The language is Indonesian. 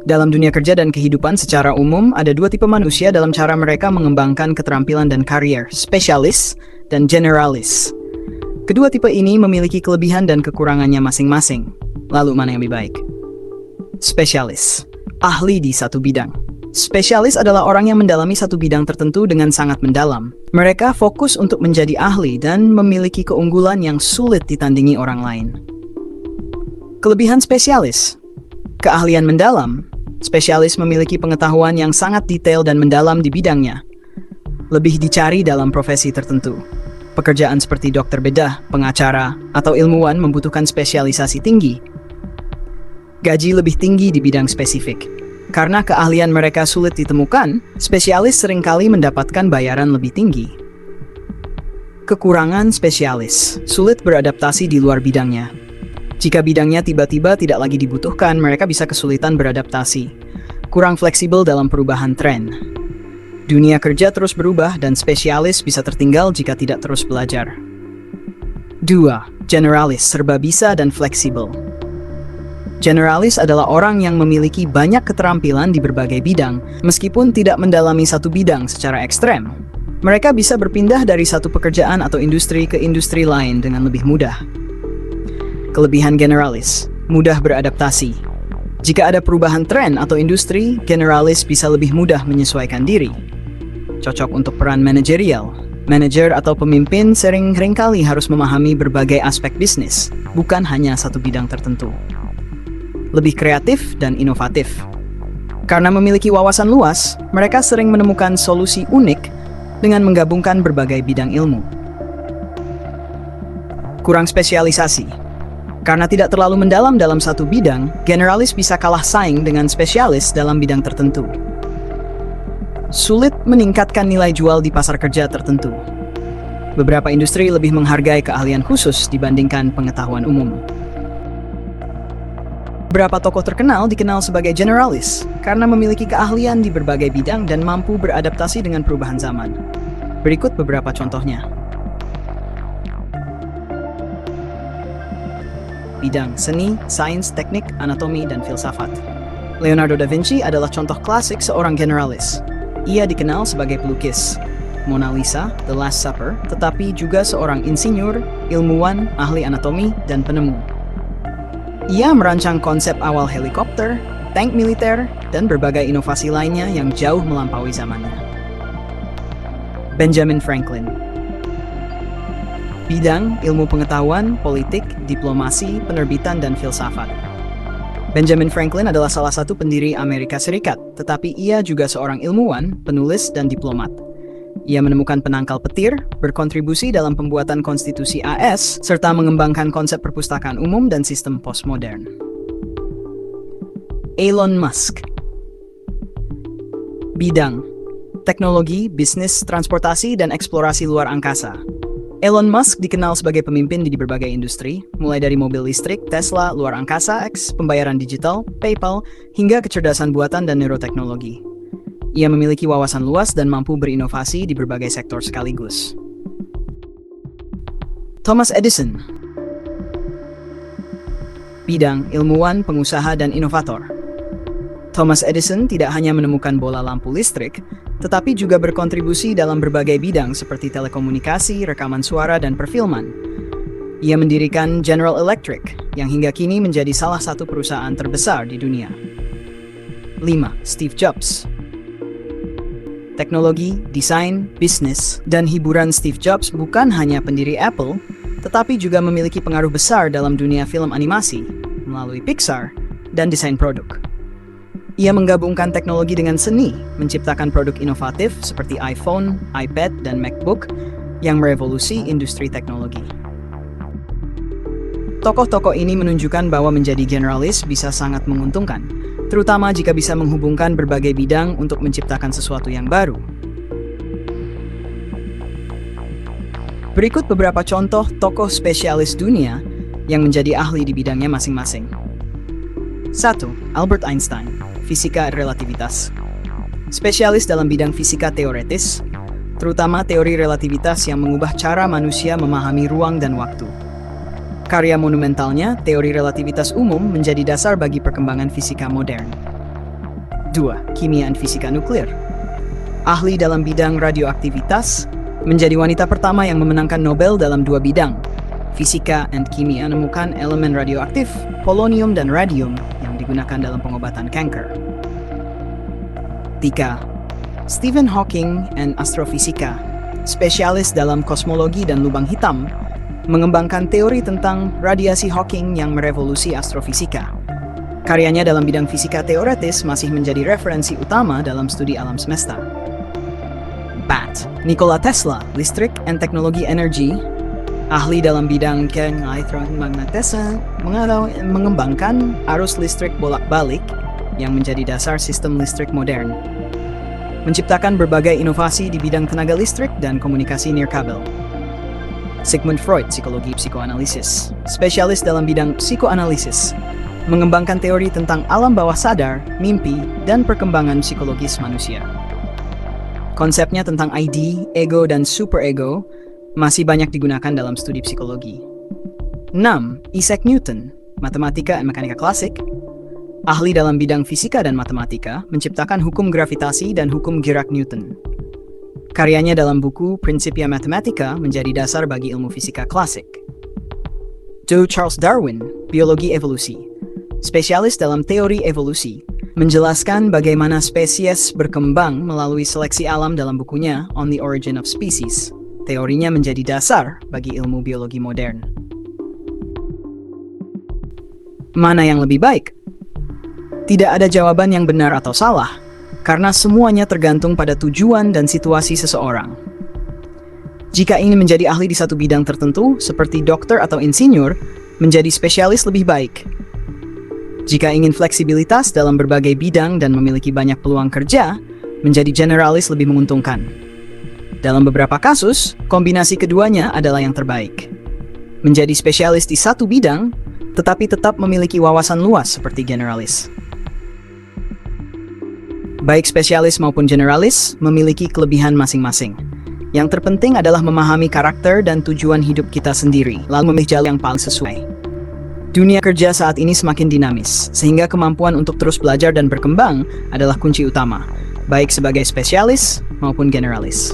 Dalam dunia kerja dan kehidupan secara umum, ada dua tipe manusia dalam cara mereka mengembangkan keterampilan dan karier, spesialis dan generalis. Kedua tipe ini memiliki kelebihan dan kekurangannya masing-masing. Lalu mana yang lebih baik? Spesialis, ahli di satu bidang. Spesialis adalah orang yang mendalami satu bidang tertentu dengan sangat mendalam. Mereka fokus untuk menjadi ahli dan memiliki keunggulan yang sulit ditandingi orang lain. Kelebihan spesialis, keahlian mendalam. Spesialis memiliki pengetahuan yang sangat detail dan mendalam di bidangnya. Lebih dicari dalam profesi tertentu. Pekerjaan seperti dokter bedah, pengacara, atau ilmuwan membutuhkan spesialisasi tinggi. Gaji lebih tinggi di bidang spesifik. Karena keahlian mereka sulit ditemukan, spesialis seringkali mendapatkan bayaran lebih tinggi. Kekurangan spesialis, sulit beradaptasi di luar bidangnya. Jika bidangnya tiba-tiba tidak lagi dibutuhkan, mereka bisa kesulitan beradaptasi. Kurang fleksibel dalam perubahan tren. Dunia kerja terus berubah dan spesialis bisa tertinggal jika tidak terus belajar. 2. Generalis, serba bisa dan fleksibel. Generalis adalah orang yang memiliki banyak keterampilan di berbagai bidang, meskipun tidak mendalami satu bidang secara ekstrem. Mereka bisa berpindah dari satu pekerjaan atau industri ke industri lain dengan lebih mudah. Kelebihan generalis, mudah beradaptasi. Jika ada perubahan tren atau industri, generalis bisa lebih mudah menyesuaikan diri. Cocok untuk peran manajerial. Manajer atau pemimpin seringkali harus memahami berbagai aspek bisnis, bukan hanya satu bidang tertentu. Lebih kreatif dan inovatif. Karena memiliki wawasan luas, mereka sering menemukan solusi unik dengan menggabungkan berbagai bidang ilmu. Kurang spesialisasi. Karena tidak terlalu mendalam dalam satu bidang, generalis bisa kalah saing dengan spesialis dalam bidang tertentu. Sulit meningkatkan nilai jual di pasar kerja tertentu. Beberapa industri lebih menghargai keahlian khusus dibandingkan pengetahuan umum. Beberapa tokoh terkenal dikenal sebagai generalis karena memiliki keahlian di berbagai bidang dan mampu beradaptasi dengan perubahan zaman. Berikut beberapa contohnya. Bidang seni, sains, teknik, anatomi, dan filsafat. Leonardo da Vinci adalah contoh klasik seorang generalis. Ia dikenal sebagai pelukis Mona Lisa, The Last Supper, tetapi juga seorang insinyur, ilmuwan, ahli anatomi, dan penemu. Ia merancang konsep awal helikopter, tank militer, dan berbagai inovasi lainnya yang jauh melampaui zamannya. Benjamin Franklin. Bidang ilmu pengetahuan, politik, diplomasi, penerbitan, dan filsafat. Benjamin Franklin adalah salah satu pendiri Amerika Serikat, tetapi ia juga seorang ilmuwan, penulis, dan diplomat. Ia menemukan penangkal petir, berkontribusi dalam pembuatan konstitusi AS, serta mengembangkan konsep perpustakaan umum dan sistem postmodern. Elon Musk. Bidang teknologi, bisnis, transportasi, dan eksplorasi luar angkasa. Elon Musk dikenal sebagai pemimpin di berbagai industri, mulai dari mobil listrik, Tesla, luar angkasa, X, pembayaran digital, PayPal, hingga kecerdasan buatan dan neuroteknologi. Ia memiliki wawasan luas dan mampu berinovasi di berbagai sektor sekaligus. Thomas Edison. Bidang ilmuwan, pengusaha, dan inovator. Thomas Edison tidak hanya menemukan bola lampu listrik, tetapi juga berkontribusi dalam berbagai bidang seperti telekomunikasi, rekaman suara, dan perfilman. Ia mendirikan General Electric, yang hingga kini menjadi salah satu perusahaan terbesar di dunia. 5. Steve Jobs. Teknologi, desain, bisnis, dan hiburan. Steve Jobs bukan hanya pendiri Apple, tetapi juga memiliki pengaruh besar dalam dunia film animasi, melalui Pixar, dan desain produk. Ia menggabungkan teknologi dengan seni, menciptakan produk inovatif seperti iPhone, iPad, dan MacBook yang merevolusi industri teknologi. Tokoh-tokoh ini menunjukkan bahwa menjadi generalis bisa sangat menguntungkan, terutama jika bisa menghubungkan berbagai bidang untuk menciptakan sesuatu yang baru. Berikut beberapa contoh tokoh spesialis dunia yang menjadi ahli di bidangnya masing-masing. 1. Albert Einstein, fisika relativitas. Spesialis dalam bidang fisika teoretis, terutama teori relativitas yang mengubah cara manusia memahami ruang dan waktu. Karya monumentalnya, teori relativitas umum, menjadi dasar bagi perkembangan fisika modern. 2. Kimia dan fisika nuklir. Ahli dalam bidang radioaktivitas, menjadi wanita pertama yang memenangkan Nobel dalam 2 bidang. Fisika dan kimia menemukan elemen radioaktif, polonium dan radium yang digunakan dalam pengobatan kanker. 3. Stephen Hawking dan astrofisika, spesialis dalam kosmologi dan lubang hitam, mengembangkan teori tentang radiasi Hawking yang merevolusi astrofisika. Karyanya dalam bidang fisika teoretis masih menjadi referensi utama dalam studi alam semesta. 4. Nikola Tesla, listrik dan teknologi energi, ahli dalam bidang elektromagnetisa, mengembangkan arus listrik bolak-balik yang menjadi dasar sistem listrik modern. Menciptakan berbagai inovasi di bidang tenaga listrik dan komunikasi nirkabel. Sigmund Freud, psikologi psikoanalisis, spesialis dalam bidang psikoanalisis, mengembangkan teori tentang alam bawah sadar, mimpi, dan perkembangan psikologis manusia. Konsepnya tentang ID, ego, dan superego masih banyak digunakan dalam studi psikologi. 6. Isaac Newton, matematika dan mekanika klasik, ahli dalam bidang fisika dan matematika, menciptakan hukum gravitasi dan hukum gerak Newton. Karyanya dalam buku Principia Mathematica menjadi dasar bagi ilmu fisika klasik. 2. Charles Darwin, biologi evolusi, spesialis dalam teori evolusi, menjelaskan bagaimana spesies berkembang melalui seleksi alam dalam bukunya On the Origin of Species. Teorinya menjadi dasar bagi ilmu biologi modern. Mana yang lebih baik? Tidak ada jawaban yang benar atau salah, karena semuanya tergantung pada tujuan dan situasi seseorang. Jika ingin menjadi ahli di satu bidang tertentu, seperti dokter atau insinyur, menjadi spesialis lebih baik. Jika ingin fleksibilitas dalam berbagai bidang dan memiliki banyak peluang kerja, menjadi generalis lebih menguntungkan. Dalam beberapa kasus, kombinasi keduanya adalah yang terbaik. Menjadi spesialis di satu bidang, tetapi tetap memiliki wawasan luas seperti generalis. Baik spesialis maupun generalis memiliki kelebihan masing-masing. Yang terpenting adalah memahami karakter dan tujuan hidup kita sendiri, lalu memilih jalan yang paling sesuai. Dunia kerja saat ini semakin dinamis, sehingga kemampuan untuk terus belajar dan berkembang adalah kunci utama, baik sebagai spesialis maupun generalis.